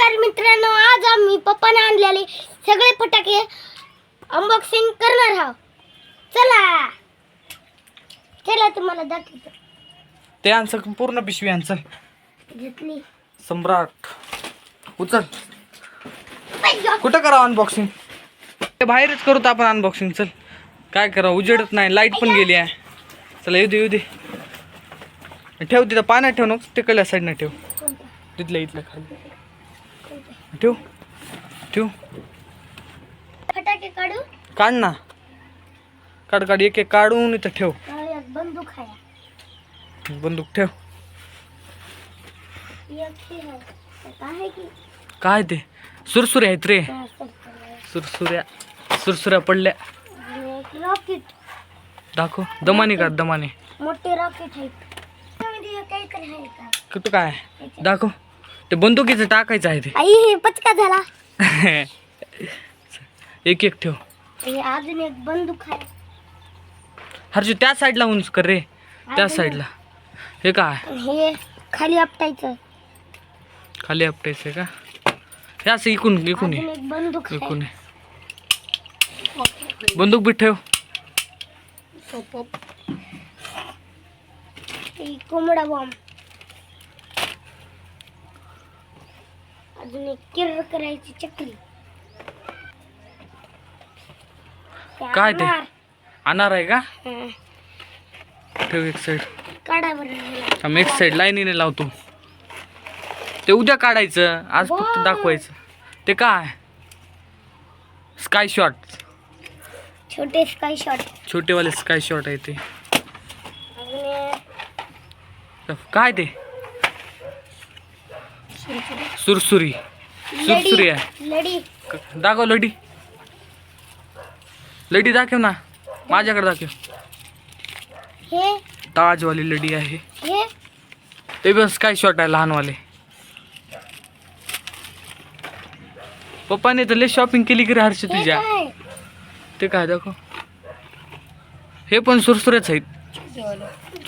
नमस्कार मित्रांनो, आज आम्ही पप्पाने आणलेले सगळे फटाके अनबॉक्सिंग करणार आहोत. चला चला तुम्हाला दाखवतो. ते आमचं पूर्ण पिशवी आमचं घेतली. सम्राट उचल. कुठं करा अनबॉक्सिंग? बाहेरच करू तर आपण अनबॉक्सिंग. चल काय करा, उजेडत नाही, लाईट पण गेली आहे. चला येऊ दे येऊ दे. ठेव तिथं पाण्यात ठेव नको, तिकडल्या साईडनं ठेव. तिथल्या इथलं खाली ठेव ठेव. फटाके काढू. काढ ना, काढ काढ, एक एक काढून इथं ठेव. बंदूक आहे. बंदूक ठेव. आहे की काय ते सुरसुऱ्या आहेत रे. सुरसुऱ्या पडल्या. रॉकेट दाखव. दमाने काढ, दमाने. मोठे रॉकेट आहेत. काहीतरी आहे का? कुठं काय दाखव. ते बंदुकीचं टाकायचं आहे ते. आई हे पचका झाला. एक एक ठेव. हे अजून एक बंदूक आहे. हर्षू त्या साईडला उंच कर रे, त्या साईडला. हे काय? हे खाली आपटायचं. खाली आपटायचं का? हे असं इकून इकून अजून एक बंदूक आहे. इकून बंदूक बी ठेव. हे कोंबडा बॉम्ब. अजून एक किर्र करायची चकली. काय ते? अनार. अनार आहे का? हं. ठेव एक साईड. काढा बरं. आम्ही एक साईड लाईनीने लावतो. ते उद्या काढायचं, आज फक्त दाखवायचं. ते काय? Sky shot. छोटे स्काय शॉट. छोटेवाले स्काय शॉट आहे ते. अजून काय ते? सुरसुरी. सुरसुरी आहे. लडी. दाखव लडी. लडी दाखव ना, माझ्याकडे दाखव. हे ताजवाली लडी आहे. हे ते पण स्काय शॉट आहे, लहानवाले. पप्पाने तर लय शॉपिंग केली की रे हर्ष हे तुझ्या. काय? ते काय दाखव. हे पण सुरसुऱ्याच आहेत,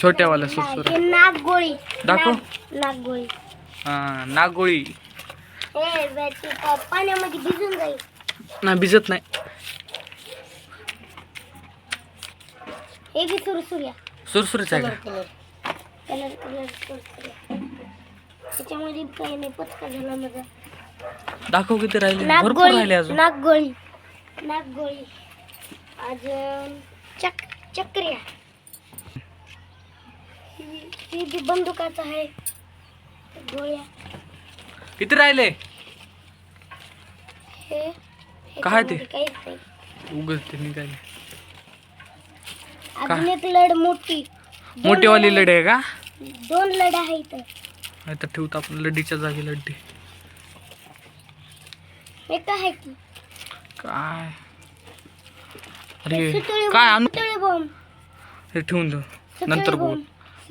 छोट्यावाल्या हे सुरसुऱ्या. नागगोळी. दाखव. नागगोळी. हा, नागोळी. हे पाण्यामध्ये भिजून जाईल. नाही भिजत नाही. हे बी सुरसुर्या. सुरसुरीच आहे का? कलर सुरसुर्या. त्याच्यामध्ये काही नाही, पचका झाला माझा. दाखव किती राहिले. भरपूर राहिले अजून. नागगोळी. नागगोळी. अजून चक्र्या. ही बी बंदुकाच आहे. गोळ्या. किती राहिले? हे काय ते? काहीच नाही. उगच ते निघाले. अजून एक लढ मोठी. मोठीवाली लढी आहे का? 2 लढ आहेत. नाही तर ठेवतो आपण लढीच्या जागी लढी. हे काय आहे की? काय अरे सुतळी काय आणू? सुतळी बॉम्ब. हे ठेवून देऊ, सुतळी नंतर बोल. बॉम्ब.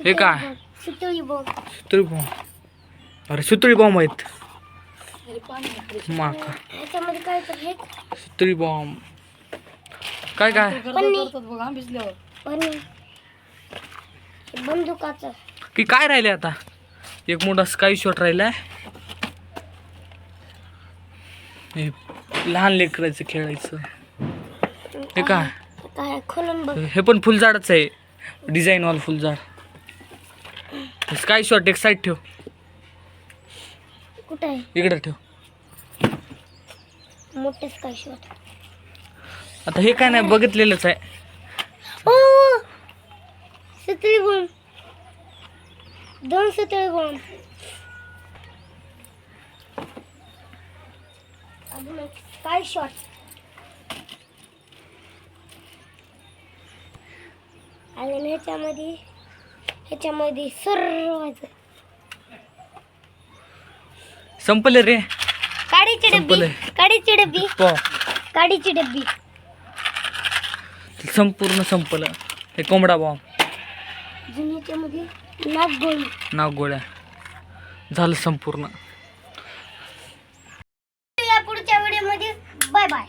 हे काय? सुतळी बॉम्ब. सुतळी बॉम्ब. अरे सुतळी बॉम्ब आहेत. माका याच्यामध्ये काय तर हे सुतळी बॉम्ब. काय काय पण बंदुकाचं की काय राहिले आता? एक मोठा स्काय शॉट राहिलाय. हे लहान लेकरायचं खेळायचं. हे काय? काय खोलून बघ. हे पण फुलझाडच आहे, डिझाईन वाल फुलझाड. स्काय शॉट एक साईड ठेव. कुठे आहे? इकडे ठेव. मोठे स्काय शॉट. आता हे काय नाही, बघितलेलंच आहे. ओ सुतळी बॉम्ब. 2 सुतळी बॉम्ब. अजून एक स्काय शॉट. आणि ह्याच्यामध्ये सर्वांचं संपले रे. काडीची डब्बी. संपलंय. काडीची डब्बी. पो. काडीची डब्बी. संपूर्ण संपलं. हे कोंबडा बॉम्ब. अजून ह्याच्यामध्ये नागगोळी. नागगोळ्या. झालं संपूर्ण. या पुढच्या व्हिडिओमध्ये बाय बाय.